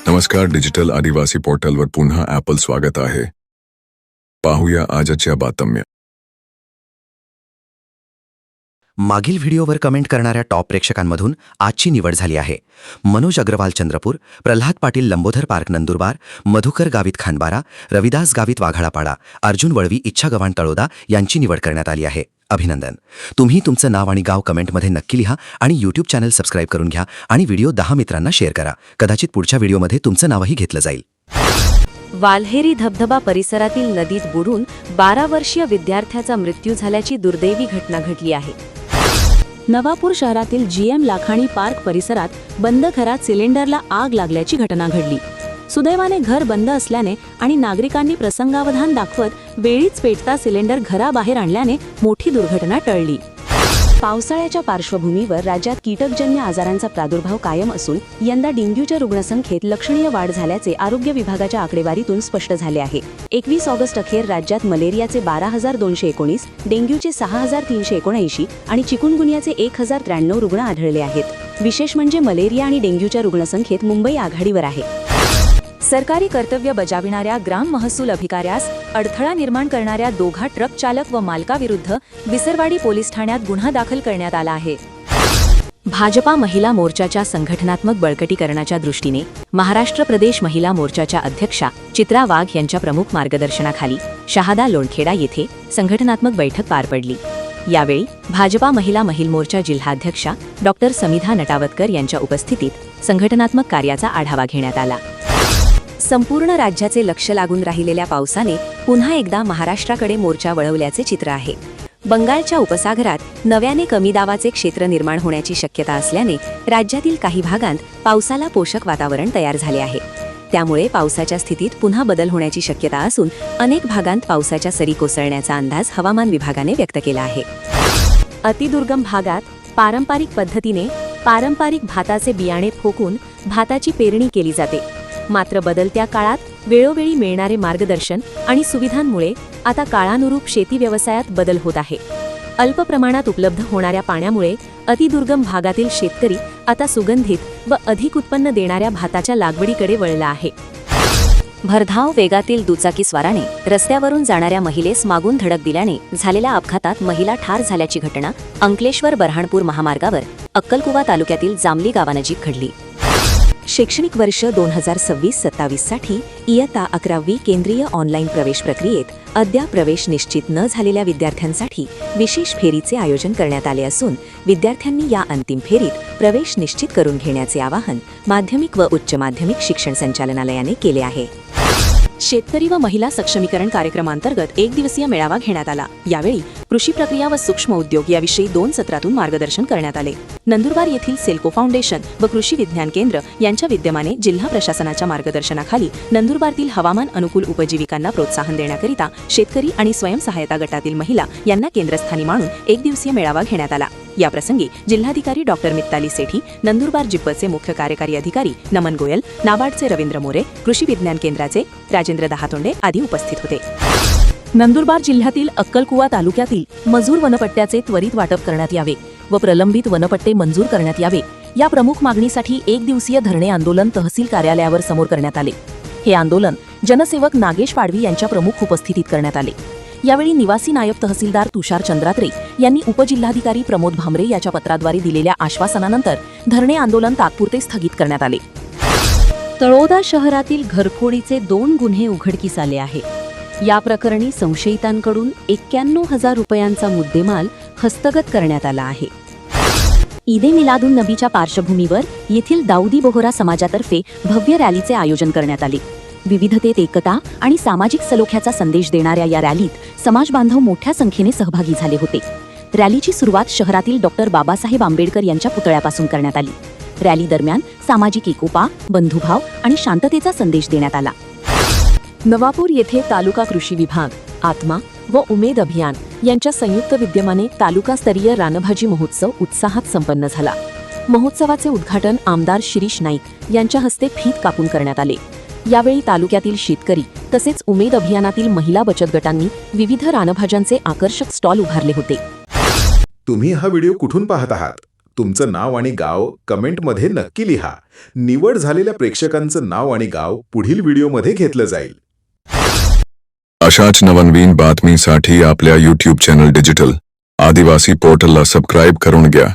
नमस्कार, डिजिटल आदिवासी पोर्टलवर पुन्हा ॲपल स्वागत आहे. पाहूया आजच्या बातम्या. मागील व्हिडिओवर कमेंट करणाऱ्या टॉप प्रेक्षकांमधून आजची निवड झाली आहे. मनोज अग्रवाल चंद्रपूर, प्रल्हाद पाटील लंबोधर पार्क नंदुरबार, मधुकर गावित खानबारा, रविदास गावित वाघाळापाडा, अर्जुन वळवी इच्छा गव्हाण तळोदा यांची निवड करण्यात आली आहे. अभिनंदन. तुम्ही तुमचं नाव आणि गाव कमेंटमध्ये नक्की लिहा आणि यूट्यूब चॅनल सबस्क्राईब करून घ्या आणि व्हिडिओ 10 मित्रांना शेअर करा. कदाचित पुढच्या व्हिडिओमध्ये तुमचं नावही घेतलं जाईल. वाल्हेरी धबधबा परिसरातील नदीत बुडून 12 वर्षीय विद्यार्थ्याचा मृत्यू झाल्याची दुर्दैवी घटना घडली आहे. नवापूर शहरातील GM लाखाणी पार्क परिसरात बंद घरात सिलेंडरला आग लागल्याची घटना घडली. सुदैवाने घर बंद असल्याने आणि नागरिकांनी प्रसंगावधान दाखवत वेळीच पेटता सिलेंडर घराबाहेर आणल्याने मोठी दुर्घटना टळली. पावसाळ्याच्या पार्श्वभूमीवर राज्यात कीटकजन्य आजारांचा प्रादुर्भाव कायम असून यंदा डेंग्यूच्या रुग्णसंख्येत लक्षणीय वाढ झाल्याचे आरोग्य विभागाच्या आकडेवारीतून स्पष्ट झाले आहे. 21 ऑगस्ट अखेर राज्यात मलेरियाचे 12,219, डेंग्यूचे 6,379 आणि चिकुनगुनियाचे 1,093 रुग्ण आढळले आहेत. विशेष म्हणजे मलेरिया आणि डेंग्यूच्या रुग्णसंख्येत मुंबई आघाडीवर आहे. सरकारी कर्तव्य बजाविणाऱ्या ग्राम महसूल अधिकाऱ्यास अडथळा निर्माण करणाऱ्या दोघा ट्रक चालक व मालकाविरुद्ध विसरवाडी पोलीस ठाण्यात गुन्हा दाखल करण्यात आला आहे. भाजपा महिला मोर्चाच्या संघटनात्मक बळकटीकरणाच्या दृष्टीने महाराष्ट्र प्रदेश महिला मोर्चाच्या अध्यक्षा चित्रा वाघ यांच्या प्रमुख मार्गदर्शनाखाली शहादा लोणखेडा येथे संघटनात्मक बैठक पार पडली. यावेळी भाजपा महिला मोर्चा जिल्हाध्यक्षा डॉ. समिधा नटावतकर यांच्या उपस्थितीत संघटनात्मक कार्याचा आढावा घेण्यात आला. संपूर्ण राज्याचे लक्ष लागून राहिलेल्या पावसाने पुन्हा एकदा महाराष्ट्राकडे मोर्चा वळवल्याचे चित्र आहे. बंगालच्या उपसागरात नव्याने कमी दाबाचे क्षेत्र निर्माण होण्याची शक्यता असल्याने राज्यातील काही भागांत पावसाला पोषक वातावरण तयार झाले आहे. त्यामुळे पावसाच्या स्थितीत पुन्हा बदल होण्याची शक्यता असून अनेक भागांत पावसाच्या सरी कोसळण्याचा अंदाज हवामान विभागाने व्यक्त केला आहे. अतिदुर्गम भागात पारंपरिक पद्धतीने पारंपरिक भाताचे बियाणे ठोकून भाताची पेरणी केली जाते. मात्र बदलत्या काळात वेळोवेळी मिळणारे मार्गदर्शन आणि सुविधांमुळे आता काळानुरूप शेती व्यवसायात बदल होत आहे. अल्प प्रमाणात उपलब्ध होणाऱ्या पाण्यामुळे अतिदुर्गम भागातील शेतकरी आता सुगंधित व अधिक उत्पन्न देणाऱ्या भाताच्या लागवडीकडे वळला आहे. भरधाव वेगातील दुचाकीस्वाराने रस्त्यावरून जाणाऱ्या महिलेस मागून धडक दिल्याने झालेल्या अपघातात महिला ठार झाल्याची घटना अंकलेश्वर बऱ्हाणपूर महामार्गावर अक्कलकुवा तालुक्यातील जामली गावानजीक घडली. शैक्षणिक वर्ष 2026-27 साठी इयत्ता 11वी केंद्रीय ऑनलाईन प्रवेश प्रक्रियेत अद्याप प्रवेश निश्चित न झालेल्या विद्यार्थ्यांसाठी विशेष फेरीचे आयोजन करण्यात आले असून विद्यार्थ्यांनी या अंतिम फेरीत प्रवेश निश्चित करून घेण्याचे आवाहन माध्यमिक व उच्च माध्यमिक शिक्षण संचालनालयाने केले आहे. शेतकरी व महिला सक्षमीकरण कार्यक्रमांतर्गत 1 दिवसीय मेळावा घेण्यात आला. यावेळी कृषी प्रक्रिया व सूक्ष्म उद्योग याविषयी 2 सत्रातून मार्गदर्शन करण्यात आले. नंदुरबार येथील सेल्को फाउंडेशन व कृषी विज्ञान केंद्र यांच्या विद्यमाने जिल्हा प्रशासनाच्या मार्गदर्शनाखाली नंदुरबारतील हवामान अनुकूल उपजीविकांना प्रोत्साहन देण्याकरिता शेतकरी आणि स्वयंसहायता गटातील महिला यांना केंद्रस्थानी मानून 1 दिवसीय मेळावा घेण्यात आला. याप्रसंगी जिल्हाधिकारी डॉ. मित्ताली सेठी, नंदुरबार जिप्पचे मुख्य कार्यकारी अधिकारी नमन गोयल, नाबार्डचे रवींद्र मोरे, कृषी विज्ञान केंद्राचे राजेंद्र दहातोंडे आदी उपस्थित होते. नंदुरबार जिल्ह्यातील अक्कलकुवा तालुक्यातील मजूर वनपट्ट्याचे त्वरित वाटप करण्यात यावे व प्रलंबित वनपट्टे मंजूर करण्यात यावे या प्रमुख मागणीसाठी 1 दिवसीय धरणे आंदोलन तहसील कार्यालयावर समोर करण्यात आले. हे आंदोलन जनसेवक नागेश पाडवी यांच्या प्रमुख उपस्थितीत करण्यात आले. यावेळी निवासी नायब तहसीलदार तुषार चंद्रात्रे यांनी उपजिल्हाधिकारी प्रमोद भामरे याच्या पत्राद्वारे दिलेल्या आश्वासनानंतर धरणे आंदोलन तात्पुरते स्थगित करण्यात आले. तळोदा शहरातील घरफोडीचे 2 गुन्हे उघडकीस आले आहे. या प्रकरणी संशयितांकडून 91,000 रुपयांचा मुद्देमाल हस्तगत करण्यात आला आहे. ईदे मिलादुन नबीच्या पार्श्वभूमीवर येथील दाऊदी बोहरा समाजातर्फे भव्य रॅलीचे आयोजन करण्यात आले. विविधतेत एकता आणि सामाजिक सलोख्याचा संदेश देणाऱ्या या रॅलीत समाज बांधव मोठ्या संख्येने सहभागी झाले होते. रॅलीची सुरुवात शहरातील डॉ. बाबासाहेब आंबेडकर यांच्या पुतळ्यापासून करण्यात आली. रॅली दरम्यान सामाजिक एकोपा, बंधुभाव आणि शांततेचा संदेश देण्यात आला. नवापूर येथे तालुका कृषी विभाग, आत्मा व उमेद अभियान यांच्या संयुक्त विद्यमाने तालुकास्तरीय रानभाजी महोत्सव उत्साहात संपन्न झाला. महोत्सवाचे उद्घाटन आमदार शिरीष नाईक यांच्या हस्ते फीत कापून करण्यात आले. यावेळी तालुक्यातील शेतकरी तसेच उमेद अभियानातील महिला बचत गटांनी विविध रानभाज्यांचे आकर्षक स्टॉल उभारले होते. तुम्ही हा व्हिडिओ कुठून पाहत आहात तुमचं नाव आणि गाव कमेंटमध्ये नक्की लिहा. निवड झालेल्या प्रेक्षकांचं नाव आणि गाव पुढील व्हिडिओमध्ये घेतलं जाईल. अशाच नवनवीन बातमीसाठी आपल्या यूट्यूब चॅनल डिजिटल आदिवासी पोर्टलला सबस्क्राईब करून घ्या.